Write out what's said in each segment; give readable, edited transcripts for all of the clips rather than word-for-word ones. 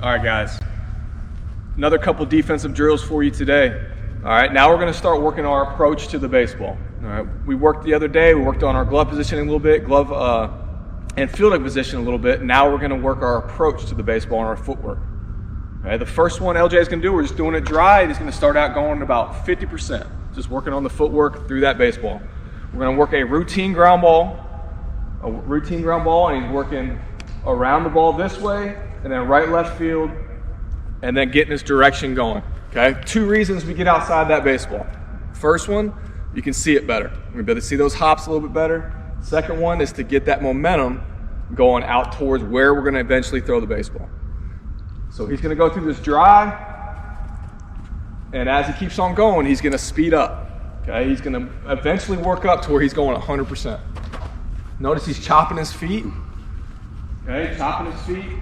All right, guys. Another couple defensive drills for you today. All right, now we're going to start working our approach to the baseball. All right, we worked the other day. We worked on our glove positioning a little bit, glove and fielding position a little bit. Now we're going to work our approach to the baseball and our footwork. All right, the first one LJ is going to do, we're just doing it dry. He's going to start out going about 50%, just working on the footwork through that baseball. We're going to work a routine ground ball, and he's working around the ball this way, and then right, left field, and then getting his direction going. Okay, 2 reasons we get outside that baseball. First one, you can see it better. We're able to see those hops a little bit better. Second one is to get that momentum going out towards where we're going to eventually throw the baseball. So he's going to go through this dry, and as he keeps on going, he's going to speed up. Okay, he's going to eventually work up to where he's going 100%. Notice he's chopping his feet. Okay, chopping his feet.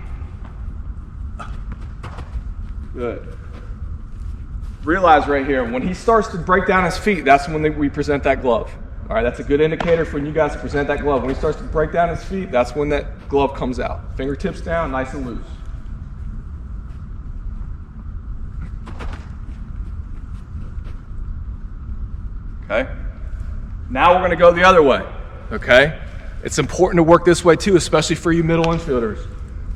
Good. Realize right here, when he starts to break down his feet, that's when we present that glove. All right, that's a good indicator for you guys to present that glove. When he starts to break down his feet, that's when that glove comes out. Fingertips down, nice and loose. Okay. Now we're going to go the other way. Okay. It's important to work this way too, especially for you middle infielders.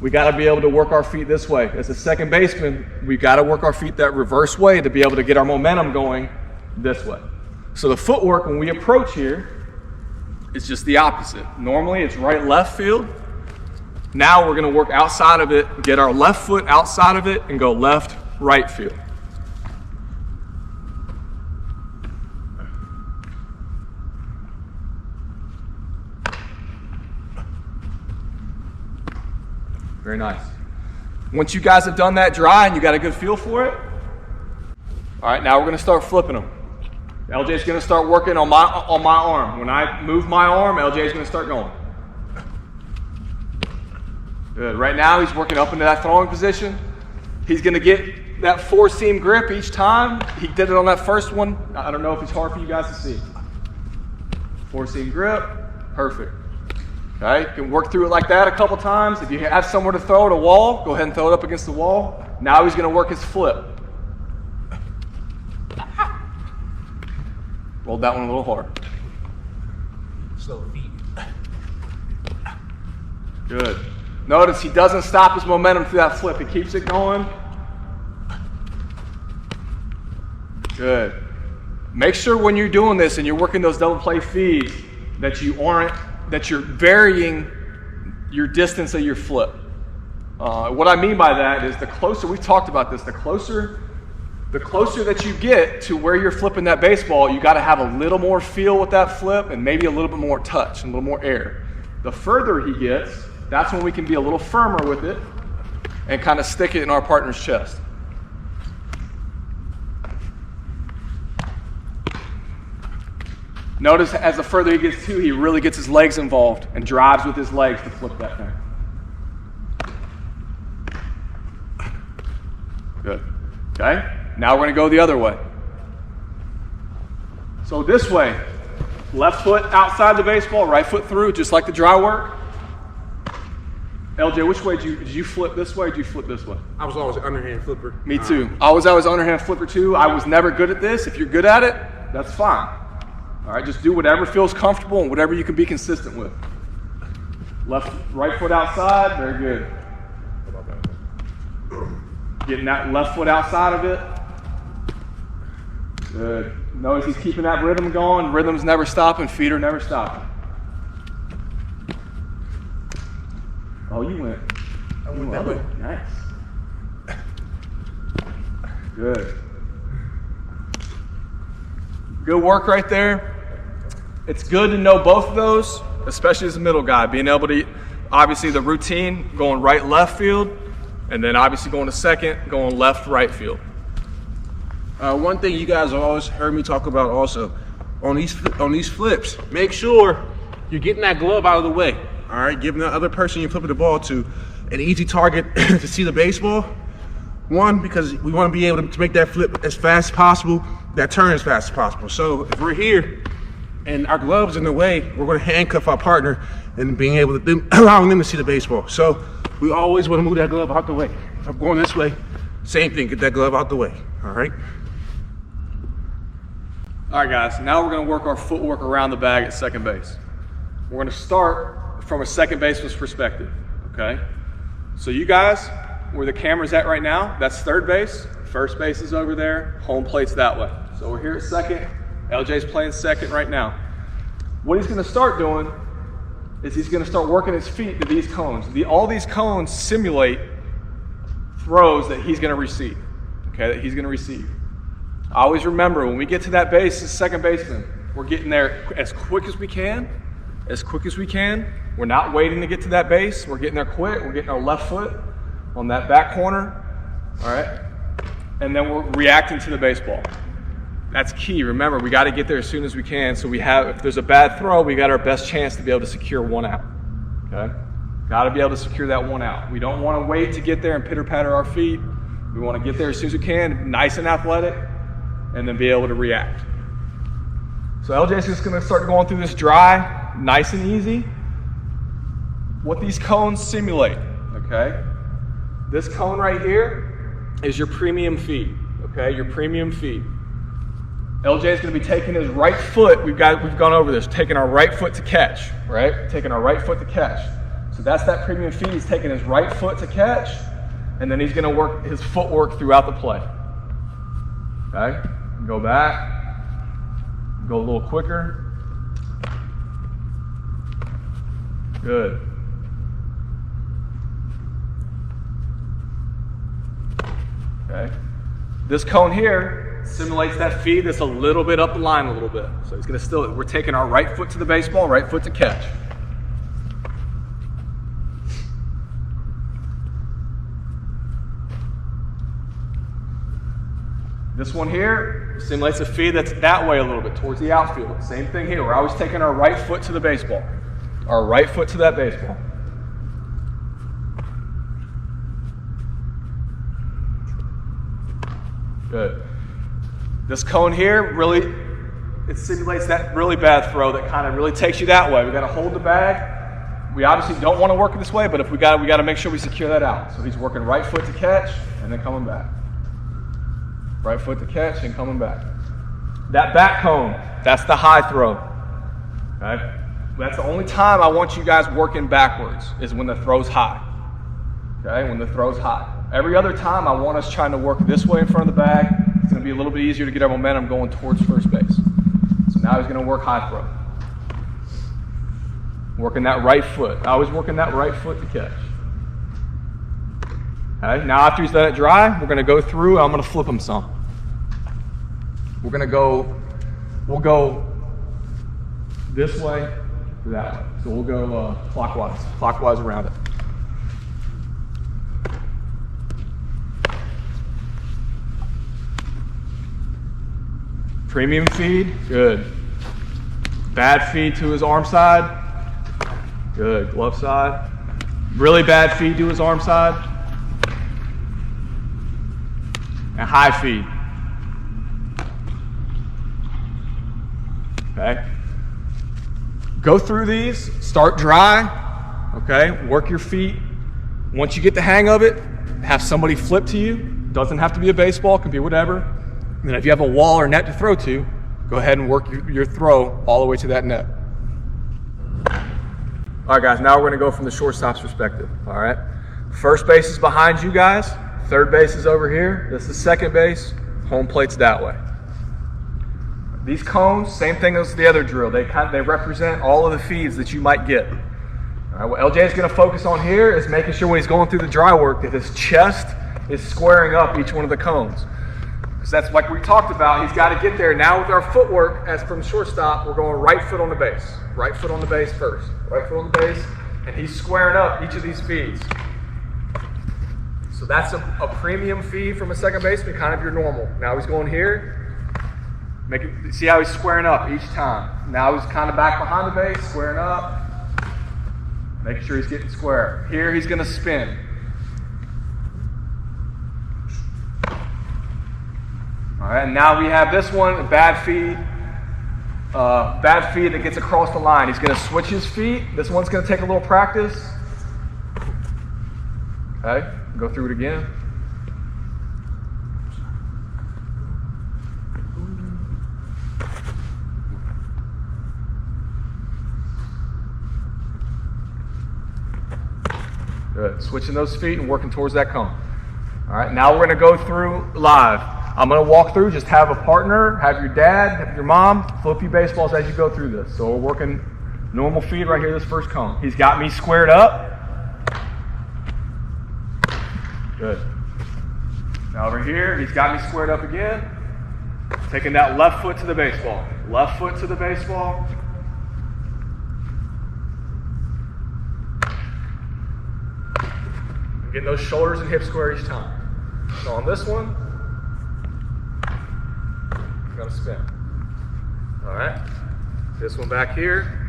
We got to be able to work our feet this way. As a second baseman, we got to work our feet that reverse way to be able to get our momentum going this way. So the footwork when we approach here is just the opposite. Normally it's right, left field. Now we're going to work outside of it, get our left foot outside of it, and go left, right field. Very nice. Once you guys have done that dry and you got a good feel for it, all right, now we're going to start flipping them. LJ's going to start working on my arm. When I move my arm, LJ's going to start going. Good. Right now he's working up into that throwing position. He's going to get that 4-seam grip each time. He did it on that first one. I don't know if it's hard for you guys to see. 4-seam grip, perfect. Okay, you can work through it like that a couple times. If you have somewhere to throw at a wall, go ahead and throw it up against the wall. Now he's going to work his flip. Rolled that one a little hard. Slow feet. Good. Notice he doesn't stop his momentum through that flip. He keeps it going. Good. Make sure when you're doing this and you're working those double play feeds that you're varying your distance of your flip. What I mean by that is the closer, we've talked about this, the closer that you get to where you're flipping that baseball, you got to have a little more feel with that flip and maybe a little bit more touch and a little more air. The further he gets, that's when we can be a little firmer with it and kind of stick it in our partner's chest. Notice as the further he gets to, he really gets his legs involved and drives with his legs to flip that thing. Good. Okay, now we're going to go the other way. So this way, left foot outside the baseball, right foot through, just like the dry work. LJ, which way did you flip this way or did you flip this way? I was always an underhand flipper. Me too. I was always underhand flipper too. I was never good at this. If you're good at it, that's fine. All right, just do whatever feels comfortable and whatever you can be consistent with. Right foot outside, very good. Getting that left foot outside of it. Good. Notice he's keeping that rhythm going. Rhythm's never stopping, feet are never stopping. Oh, you went that way. Nice. Good. Good work right there. It's good to know both of those, especially as a middle guy, being able to, obviously the routine, going right, left field, and then obviously going to second, going left, right field. One thing you guys have always heard me talk about also, on these flips, make sure you're getting that glove out of the way, all right? Giving the other person you're flipping the ball to an easy target to see the baseball. One, because we want to be able to make that flip as fast as possible, that turn as fast as possible. So if we're here and our glove's in the way, we're going to handcuff our partner and being able to allowing them to see the baseball. So We always want to move that glove out the way. If I'm going this way, same thing, get that glove out the way, all right? All right, guys, now we're gonna work our footwork around the bag at second base. We're gonna start from a second baseman's perspective, okay? So you guys, where the camera's at right now, that's third base. First base is over there, home plate's that way. So we're here at second, LJ's playing second right now. What he's gonna start doing is he's gonna start working his feet to these cones. All these cones simulate throws that he's gonna receive, okay, that he's gonna receive. I always remember when we get to that base as second baseman, we're getting there as quick as we can, We're not waiting to get to that base. We're getting there quick. We're getting our left foot on that back corner, all right? And then we're reacting to the baseball. That's key. Remember, we got to get there as soon as we can. So if there's a bad throw, we got our best chance to be able to secure one out, okay? Got to be able to secure that one out. We don't want to wait to get there and pitter-patter our feet. We want to get there as soon as we can, nice and athletic, and then be able to react. So LJ's just gonna start going through this dry, nice and easy. What these cones simulate, okay? This cone right here is your premium feed, okay? Your premium feed. LJ's gonna be taking his right foot, we've gone over this, taking our right foot to catch, right? Taking our right foot to catch. So that's that premium feed. He's taking his right foot to catch, and then he's gonna work his footwork throughout the play, okay? Go back, go a little quicker. Good. Okay. This cone here simulates that feed that's a little bit up the line a little bit. So he's gonna we're taking our right foot to the baseball, right foot to catch. This one here simulates a feed that's that way a little bit, towards the outfield. Same thing here. We're always taking our right foot to the baseball. Our right foot to that baseball. Good. This cone here, really, it simulates that really bad throw that kind of really takes you that way. We got to hold the bag. We obviously don't want to work it this way, but if we got to make sure we secure that out. So he's working right foot to catch and then coming back. Right foot to catch and coming back. That back cone, that's the high throw. Okay? That's the only time I want you guys working backwards is when the throw's high. Okay? When the throw's high. Every other time I want us trying to work this way in front of the bag. It's going to be a little bit easier to get our momentum going towards first base. So now he's going to work high throw. Working that right foot. Always working that right foot to catch. Okay, now after he's let it dry, we're going to go through, I'm going to flip him some. We'll go this way to that way. So we'll go clockwise around it. Premium feed, good. Bad feed to his arm side, good. Glove side. Really bad feed to his arm side. And high feed. Okay. Go through these, start dry, okay? Work your feet. Once you get the hang of it, have somebody flip to you. Doesn't have to be a baseball, can be whatever. And then if you have a wall or net to throw to, go ahead and work your throw all the way to that net. All right, guys, now we're gonna go from the shortstop's perspective, all right? First base is behind you guys. Third base is over here. This is second base. Home plate's that way. These cones, same thing as the other drill. They represent all of the feeds that you might get. All right, what LJ is going to focus on here is making sure when he's going through the dry work that his chest is squaring up each one of the cones. Because that's like we talked about. He's got to get there. Now with our footwork, as from shortstop, we're going right foot on the base. Right foot on the base first. Right foot on the base, and he's squaring up each of these feeds. So that's a premium feed from a second baseman, kind of your normal. Now he's going here. See how he's squaring up each time. Now he's kind of back behind the base, squaring up. Making sure he's getting square. Here he's going to spin. All right, and now we have this one, a bad feed. Bad feed that gets across the line. He's going to switch his feet. This one's going to take a little practice. Okay, go through it again. Good. Switching those feet and working towards that cone. All right, now we're going to go through live. I'm going to walk through, just have a partner, have your dad, have your mom, flip you baseballs as you go through this. So we're working normal feed right here, this first cone. He's got me squared up. Good. Now over here, he's got me squared up again. Taking that left foot to the baseball. Left foot to the baseball. Getting those shoulders and hips square each time. So on this one, gonna spin. All right. This one back here.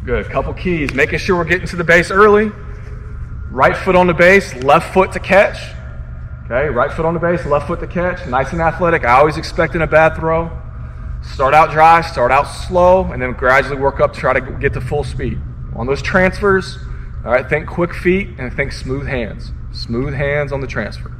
Good. Couple keys. Making sure we're getting to the base early. Right foot on the base, left foot to catch. Okay, right foot on the base, left foot to catch. Nice and athletic. I always expecting a bad throw. Start out dry, start out slow, and then gradually work up to try to get to full speed. On those transfers, all right, think quick feet and think smooth hands. Smooth hands on the transfer.